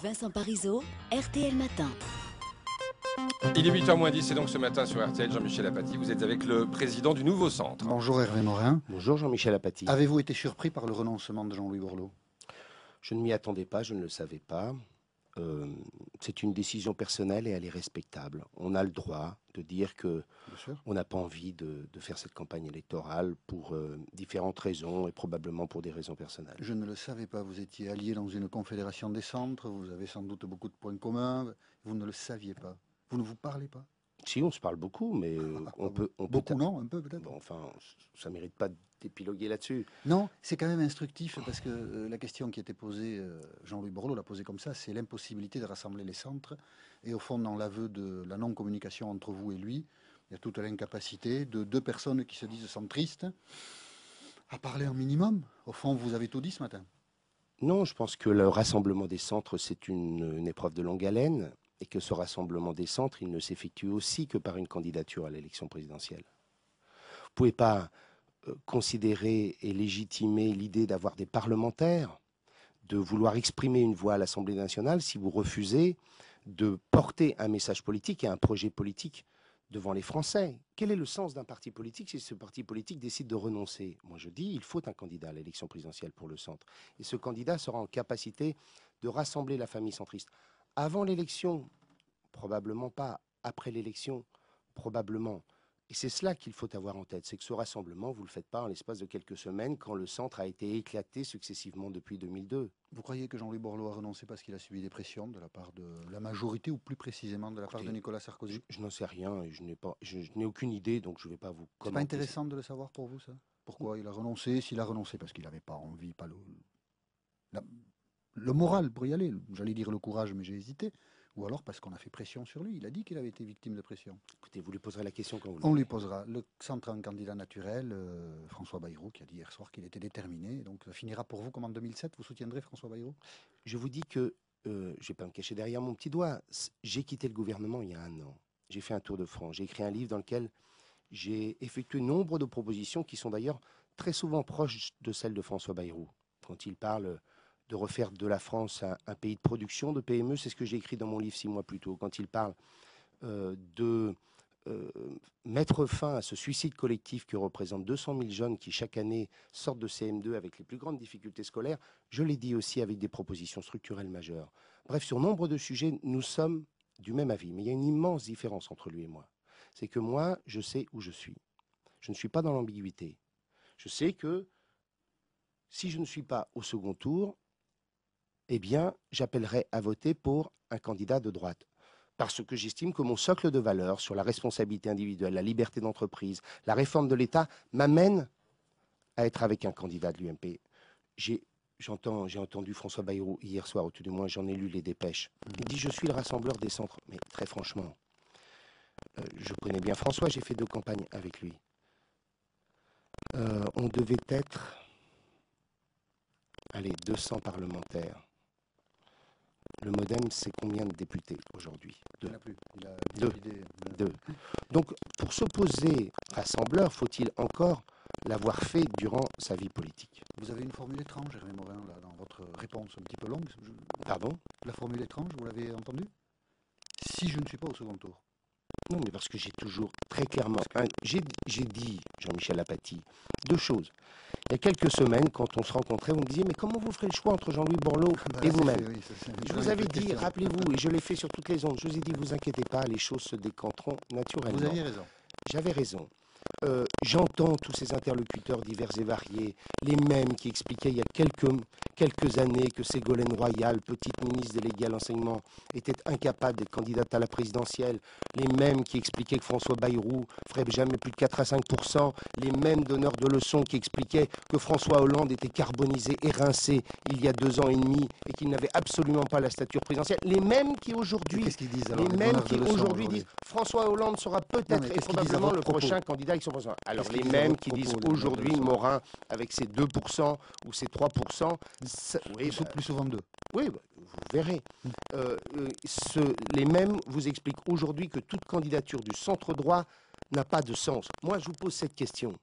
Vincent Parisot, RTL Matin. Il est 8h moins 10 et donc ce matin sur RTL, Jean-Michel Apathy, vous êtes avec le président du Nouveau Centre. Bonjour Hervé Morin. Bonjour Jean-Michel Apathy. Avez-vous été surpris par le renoncement de Jean-Louis Borloo? Je ne m'y attendais pas, je ne le savais pas. C'est une décision personnelle et elle est respectable. On a le droit de dire que on n'a pas envie de faire cette campagne électorale pour différentes raisons et probablement pour des raisons personnelles. Je ne le savais pas, vous étiez allié dans une confédération des centres, vous avez sans doute beaucoup de points communs, vous ne le saviez pas. Vous ne vous parlez pas? Si, on se parle beaucoup, mais on peut... Beaucoup non, un peu peut-être. Bon, enfin, ça ne mérite pas d'épiloguer là-dessus. Non, c'est quand même instructif parce que la question qui était posée, Jean-Louis Borloo l'a posée comme ça, c'est l'impossibilité de rassembler les centres. Et au fond, dans l'aveu de la non-communication entre vous et lui, il y a toute l'incapacité de deux personnes qui se disent centristes à parler un minimum. Au fond, vous avez tout dit ce matin. Non, je pense que le rassemblement des centres, c'est une épreuve de longue haleine et que ce rassemblement des centres, il ne s'effectue aussi que par une candidature à l'élection présidentielle. Vous ne pouvez pas considérer et légitimer l'idée d'avoir des parlementaires, de vouloir exprimer une voix à l'Assemblée nationale si vous refusez de porter un message politique et un projet politique devant les Français. Quel est le sens d'un parti politique si ce parti politique décide de renoncer? Moi je dis, il faut un candidat à l'élection présidentielle pour le centre. Et ce candidat sera en capacité de rassembler la famille centriste. Avant l'élection, probablement pas. Après l'élection, probablement. Et c'est cela qu'il faut avoir en tête, c'est que ce rassemblement, vous ne le faites pas en l'espace de quelques semaines quand le centre a été éclaté successivement depuis 2002. Vous croyez que Jean-Louis Borloo a renoncé parce qu'il a subi des pressions de la part de la majorité ou plus précisément de la part de Nicolas Sarkozy? Je n'en sais rien et je n'ai aucune idée, donc je ne vais pas vous commenter. C'est pas intéressant de le savoir pour vous, ça? Pourquoi il a renoncé? S'il a renoncé parce qu'il n'avait pas envie, pas le moral pour y aller, j'allais dire le courage, mais j'ai hésité, ou alors parce qu'on a fait pression sur lui. Il a dit qu'il avait été victime de pression. Écoutez, vous lui poserez la question quand vous On lui posera. Le centre a un candidat naturel, François Bayrou, qui a dit hier soir qu'il était déterminé. Donc ça finira pour vous comme en 2007. Vous soutiendrez François Bayrou? Je vous dis que, je ne vais pas me cacher derrière mon petit doigt, j'ai quitté le gouvernement il y a 1 an. J'ai fait un tour de France. J'ai écrit un livre dans lequel j'ai effectué nombre de propositions qui sont d'ailleurs très souvent proches de celles de François Bayrou. Quand il parle de refaire de la France un pays de production de PME, c'est ce que j'ai écrit dans mon livre 6 mois plus tôt. Quand il parle de mettre fin à ce suicide collectif que représente 200 000 jeunes qui chaque année sortent de CM2 avec les plus grandes difficultés scolaires, je l'ai dit aussi avec des propositions structurelles majeures. Bref, sur nombre de sujets, nous sommes du même avis. Mais il y a une immense différence entre lui et moi. C'est que moi, je sais où je suis. Je ne suis pas dans l'ambiguïté. Je sais que si je ne suis pas au second tour, eh bien, j'appellerai à voter pour un candidat de droite. Parce que j'estime que mon socle de valeurs sur la responsabilité individuelle, la liberté d'entreprise, la réforme de l'État m'amène à être avec un candidat de l'UMP. J'ai entendu François Bayrou hier soir, ou tout du moins j'en ai lu les dépêches. Il dit « Je suis le rassembleur des centres ». Mais très franchement, je connais bien François, j'ai fait 2 campagnes avec lui. On devait être, 200 parlementaires. Le MoDem, c'est combien de députés aujourd'hui? 2. Il n'y en a plus. Il a 2. Donc, pour s'opposer rassembleur, faut-il encore l'avoir fait durant sa vie politique? Vous avez une formule étrange, Hervé Morin, là, dans votre réponse un petit peu longue. Pardon? La formule étrange, vous l'avez entendue? Si je ne suis pas au second tour. Non, mais parce que j'ai toujours très clairement... J'ai dit, Jean-Michel Apathy, 2 choses. Il y a quelques semaines, quand on se rencontrait, vous me disiez « Mais comment vous ferez le choix entre Jean-Louis Borloo et vous-même » Je vous avais dit, rappelez-vous, et je l'ai fait sur toutes les ondes, je vous ai dit « Vous inquiétez pas, les choses se décanteront naturellement. » Vous aviez raison. J'avais raison. J'entends tous ces interlocuteurs divers et variés, les mêmes qui expliquaient il y a quelques années que Ségolène Royal, petite ministre déléguée à l'enseignement, était incapable d'être candidate à la présidentielle, les mêmes qui expliquaient que François Bayrou ferait jamais plus de 4 à 5%, les mêmes donneurs de leçons qui expliquaient que François Hollande était carbonisé et rincé il y a 2 ans et demi et qu'il n'avait absolument pas la stature présidentielle, les mêmes qui aujourd'hui disent François Hollande sera peut-être et probablement le prochain candidat avec son président. Alors les mêmes qui disent aujourd'hui Morin avec ses 2% ou ses 3%, oui, plus souvent 2. Oui, vous verrez. Les mêmes vous expliquent aujourd'hui que toute candidature du centre droit n'a pas de sens. Moi, je vous pose cette question.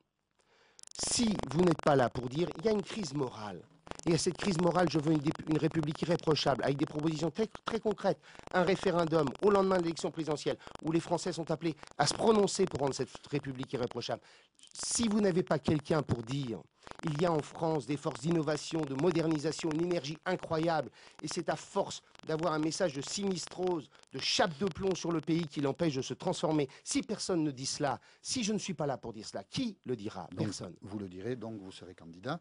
Si vous n'êtes pas là pour dire il y a une crise morale, Et à cette crise morale, je veux une République irréprochable, avec des propositions très concrètes. Un référendum au lendemain de l'élection présidentielle, où les Français sont appelés à se prononcer pour rendre cette République irréprochable. Si vous n'avez pas quelqu'un pour dire, il y a en France des forces d'innovation, de modernisation, une énergie incroyable, et c'est à force d'avoir un message de sinistrose, de chape de plomb sur le pays qui l'empêche de se transformer. Si personne ne dit cela, si je ne suis pas là pour dire cela, qui le dira? Personne. Donc, vous le direz, donc vous serez candidat.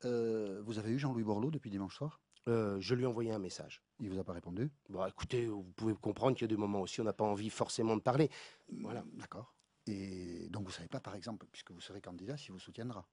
Vous avez eu Jean-Louis Borloo depuis dimanche soir? Je lui ai envoyé un message. Il vous a pas répondu? Bon, écoutez, vous pouvez comprendre qu'il y a des moments aussi, on n'a pas envie forcément de parler. Voilà. D'accord. Et donc vous ne savez pas, par exemple, puisque vous serez candidat, si vous soutiendra?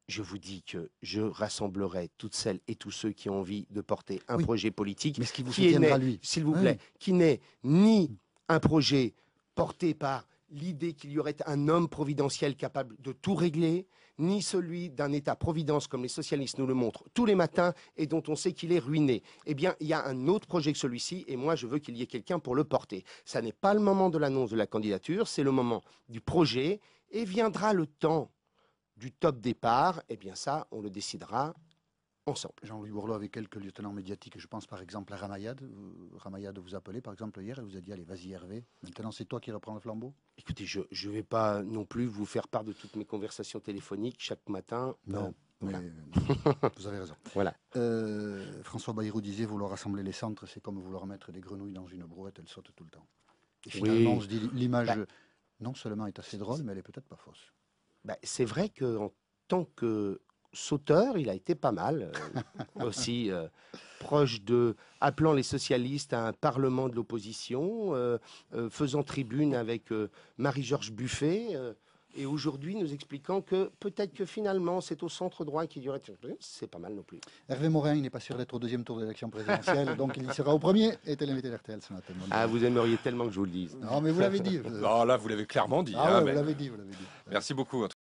Je vous dis que je rassemblerai toutes celles et tous ceux qui ont envie de porter un Oui. projet politique Mais est-ce qu'il vous qui est soutiendra, né, lui? s'il vous Oui. plaît, qui n'est ni un projet porté par l'idée qu'il y aurait un homme providentiel capable de tout régler, ni celui d'un État-providence comme les socialistes nous le montrent tous les matins et dont on sait qu'il est ruiné. Eh bien, il y a un autre projet que celui-ci et moi, je veux qu'il y ait quelqu'un pour le porter. Ça n'est pas le moment de l'annonce de la candidature, c'est le moment du projet et viendra le temps du top départ. Eh bien ça, on le décidera ensemble. Jean-Louis Borloo avait quelques lieutenants médiatiques, je pense par exemple à Ramayad. Ramayad vous a appelé par exemple hier, elle vous a dit allez vas-y Hervé, maintenant c'est toi qui reprends le flambeau? Écoutez, je ne vais pas non plus vous faire part de toutes mes conversations téléphoniques chaque matin. Non, voilà. mais vous avez raison. Voilà. François Bayrou disait vouloir rassembler les centres, c'est comme vouloir mettre des grenouilles dans une brouette, elles sautent tout le temps. Et finalement, Oui. on se dit l'image non seulement est assez drôle, mais elle est peut-être pas fausse. C'est vrai qu'en tant que sauteur, il a été pas mal. Aussi proche de... appelant les socialistes à un parlement de l'opposition, faisant tribune avec Marie-Georges Buffet, et aujourd'hui nous expliquant que peut-être que finalement c'est au centre droit qu'il y aurait... C'est pas mal non plus. Hervé Morin, il n'est pas sûr d'être au deuxième tour de l'élection présidentielle, donc il y sera au premier, était l'invité d'RTL ce matin. Ah, vous aimeriez tellement que je vous le dise. Non, mais vous l'avez dit. Non, là, vous l'avez clairement dit. Ah hein, ouais, mais- vous l'avez dit, vous l'avez dit. Merci beaucoup. En tout